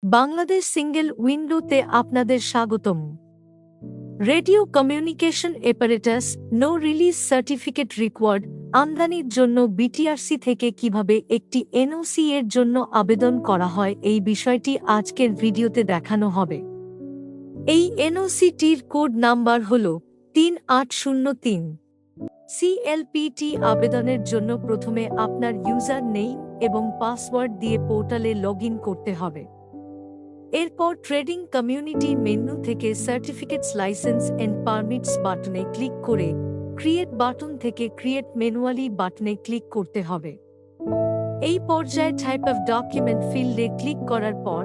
Bangladesh single উইন্ডোতে আপনাদের স্বাগতম। Radio communication apparatus no release certificate required আমদানির জন্য বিটিআরসি থেকে কিভাবে একটি এনওসি এর জন্য আবেদন করা হয় এই বিষয়টি আজকের ভিডিওতে দেখানো হবে। এই এনওসিটির কোড নাম্বার হল 3803। সিএলপিটি আবেদনের জন্য প্রথমে আপনার ইউজার নেম এবং পাসওয়ার্ড দিয়ে পোর্টালে লগইন করতে হবে। এরপর ট্রেডিং কমিউনিটি মেনু থেকে সার্টিফিকেটস লাইসেন্স এন্ড পারমিটস বাটনে ক্লিক করে ক্রিয়েট বাটন থেকে ক্রিয়েট ম্যানুয়ালি বাটনে ক্লিক করতে হবে। এই পর্যায়ে টাইপ অফ ডকুমেন্ট ফিল্ডে ক্লিক করার পর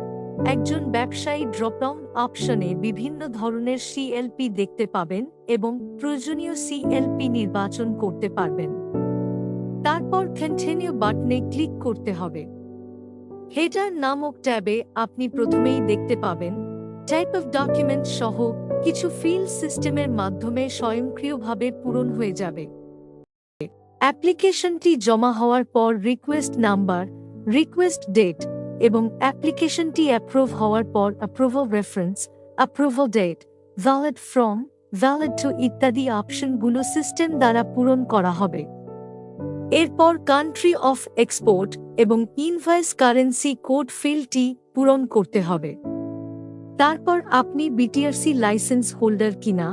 একজন ব্যবসায়ী ড্রপডাউন অপশনে বিভিন্ন ধরনের সিএলপি দেখতে পাবেন এবং প্রয়োজনীয় সিএলপি নির্বাচন করতে পারবেন। তারপর কন্টিনিউ বাটনে ক্লিক করতে হবে। হেডার নামক ট্যাবে আপনি প্রথমেই দেখতে পাবেন টাইপ অফ ডকুমেন্ট সহ কিছু ফিল্ড সিস্টেমের মাধ্যমে স্বয়ংক্রিয়ভাবে পূরণ হয়ে যাবে। অ্যাপ্লিকেশনটি জমা হওয়ার পর রিকোয়েস্ট নাম্বার, রিকোয়েস্ট ডেট এবং অ্যাপ্লিকেশনটি অ্যাপ্রুভ হওয়ার পর approval reference, approval date, valid from, valid to ইত্যাদি অপশনগুলো সিস্টেম দ্বারা পূরণ করা হবে। এরপর কান্ট্রি অফ এক্সপোর্ট এবং ইনভয়েস কারেন্সি কোড ফিল্ডটি পূরণ করতে হবে। তারপর আপনি বিটিআরসি লাইসেন্স হোল্ডার কিনা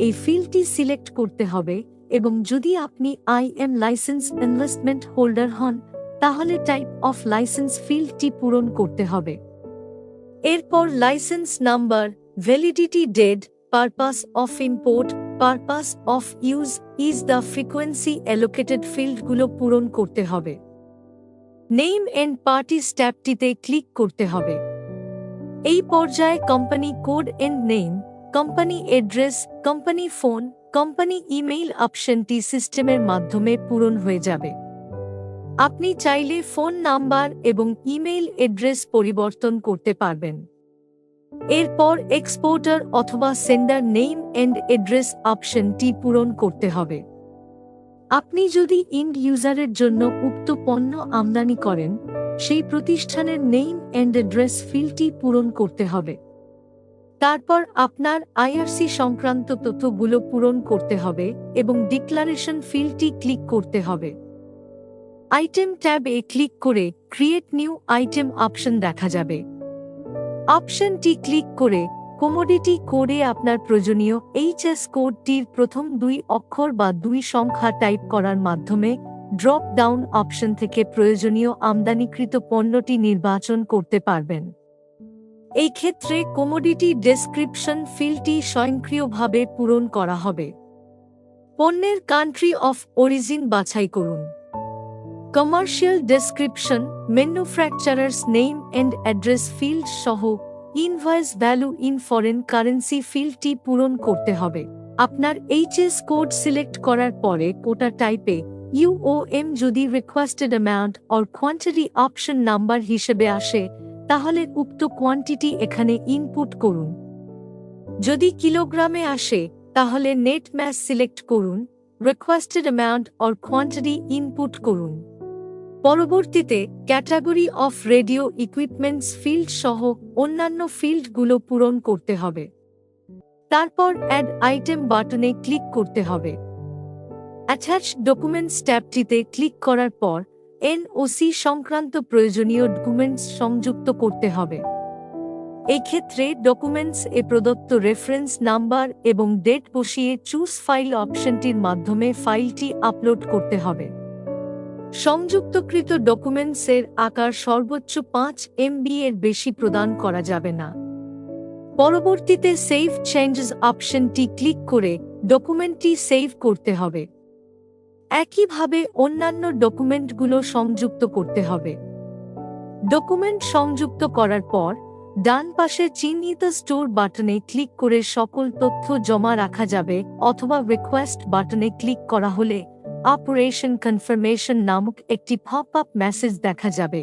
এই ফিল্ডটি সিলেক্ট করতে হবে এবং যদি আপনি আইএম লাইসেন্স ইনভেস্টমেন্ট হোল্ডার হন তাহলে টাইপ অফ লাইসেন্স ফিল্ডটি পূরণ করতে হবে। এরপর licence number, validity date, purpose of import, purpose of use, is the frequency allocated ফিল্ডগুলো পূরণ করতে হবে। নেম এন্ড পার্টি ট্যাবটিতে ক্লিক করতে হবে। এই পর্যায়ে company code and name, company address, company phone, company email অপশনটি সিস্টেমের মাধ্যমে পূরণ হয়ে যাবে। আপনি চাইলে ফোন নাম্বার এবং ইমেইল অ্যাড্রেস পরিবর্তন করতে পারবেন। এরপর এক্সপোর্টার অথবা সেন্ডার নেম এন্ড অ্যাড্রেস অপশনটি পূরণ করতে হবে। আপনি যদি ইন্ড ইউজারের জন্য উক্ত পণ্য আমদানি করেন সেই প্রতিষ্ঠানের নেম এন্ড অ্যাড্রেস ফিল্ডটি পূরণ করতে হবে। তারপর আপনার আইআরসি সংক্রান্ত তথ্যগুলো পূরণ করতে হবে এবং ডিক্লারেশন ফিল্ডটি ক্লিক করতে হবে। আইটেম ট্যাবে ক্লিক করে ক্রিয়েট নিউ আইটেম অপশন দেখা যাবে। অপশনটি ক্লিক করে কমোডিটি কোডে আপনার প্রয়োজনীয় এইচএস কোডটির প্রথম 2 অক্ষর বা 2 সংখ্যা টাইপ করার মাধ্যমে ড্রপ ডাউন অপশন থেকে প্রয়োজনীয় আমদানিকৃত পণ্যটি নির্বাচন করতে পারবেন। এই ক্ষেত্রে কমোডিটি ডেসক্রিপশন ফিল্ডটি স্বয়ংক্রিয়ভাবে পূরণ করা হবে। পণ্যের কান্ট্রি অফ অরিজিন বাছাই করুন। Commercial description, manufacturers name and address field সহ invoice value in foreign currency ফিল্ডটি পূরণ করতে হবে। আপনার এইচএস কোড সিলেক্ট করার পরে কোটা টাইপে ইউওএম যদি requested amount or quantity option number হিসেবে আসে তাহলে উক্ত কোয়ান্টিটি এখানে ইনপুট করুন। যদি কিলোগ্রামে আসে তাহলে নেট ম্যাস সিলেক্ট করুন, requested amount or quantity input করুন। পরবর্তীতে category of radio equipments field সহ অন্যান্য ফিল্ডগুলো পূরণ করতে হবে। তারপর অ্যাড আইটেম বাটনে ক্লিক করতে হবে। অ্যাটাচ ডকুমেন্টস ট্যাবটিতে ক্লিক করার পর এনওসি সংক্রান্ত প্রয়োজনীয় ডকুমেন্টস সংযুক্ত করতে হবে। এই ক্ষেত্রে ডকুমেন্টস এ প্রদত্ত রেফারেন্স নাম্বার এবং ডেট বসিয়ে চুজ ফাইল অপশনটির মাধ্যমে ফাইলটি আপলোড করতে হবে। সংযুক্তকৃত ডকুমেন্টসের আকার সর্বোচ্চ 5 MB এর বেশি প্রদান করা যাবে না। পরবর্তীতে সেভ চেঞ্জেস অপশনটি ক্লিক করে ডকুমেন্টটি সেভ করতে হবে। একইভাবে অন্যান্য ডকুমেন্টগুলো সংযুক্ত করতে হবে। ডকুমেন্ট সংযুক্ত করার পর ডান পাশে চিহ্নিত স্টোর বাটনে ক্লিক করে সকল তথ্য জমা রাখা যাবে অথবা রিকোয়েস্ট বাটনে ক্লিক করা হলে অপারেশন কনফার্মেশন নামক একটি পপ আপ মেসেজ দেখা যাবে।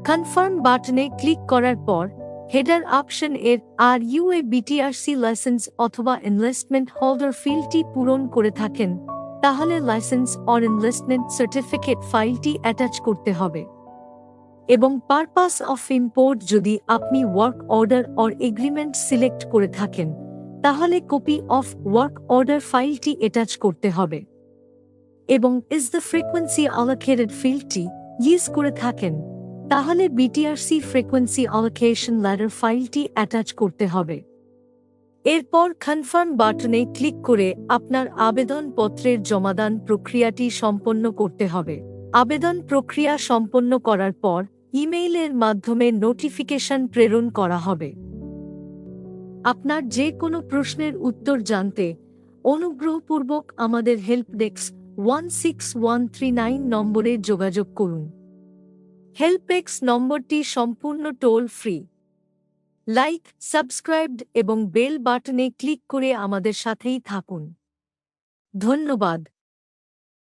কনফার্ম বাটনে ক্লিক করার পর হেডার অপশন এর are you a BTRC licence অথবা ইনভেস্টমেন্ট হোল্ডার ফিল্ডটি পূরণ করে থাকেন তাহলে লাইসেন্স অর ইনভেস্টমেন্ট সার্টিফিকেট ফাইলটি অ্যাটাচ করতে হবে। এবং পারপাস অফ ইম্পোর্ট যদি আপনি work order or agreement select করে থাকেন তাহলে কপি অফ ওয়ার্ক অর্ডার ফাইলটি অ্যাটাচ করতে হবে এবং ইজ দ্য ফ্রিকোয়েন্সি অ্যালোকেটেড ফিল্ডটি ইউজ করে থাকেন তাহলে বিটিআরসি ফ্রিকোয়েন্সি অ্যালোকেশন ল্যাডার ফাইলটি অ্যাটাচ করতে হবে। এরপর কনফার্ম বাটনে ক্লিক করে আপনার আবেদনপত্রের জমাদান প্রক্রিয়াটি সম্পন্ন করতে হবে। আবেদন প্রক্রিয়া সম্পন্ন করার পর ইমেইলের মাধ্যমে নোটিফিকেশন প্রেরণ করা হবে। আপনার যে কোনো প্রশ্নের উত্তর জানতে অনুগ্রহপূর্বক আমাদের হেল্প ডেস্ক 16139 নম্বরে যোগাযোগ করুন। হেল্প ডেস্ক নম্বরটি সম্পূর্ণ টোল ফ্রি। লাইক, সাবস্ক্রাইব এবং বেল বাটনে ক্লিক করে আমাদের সাথেই থাকুন। ধন্যবাদ।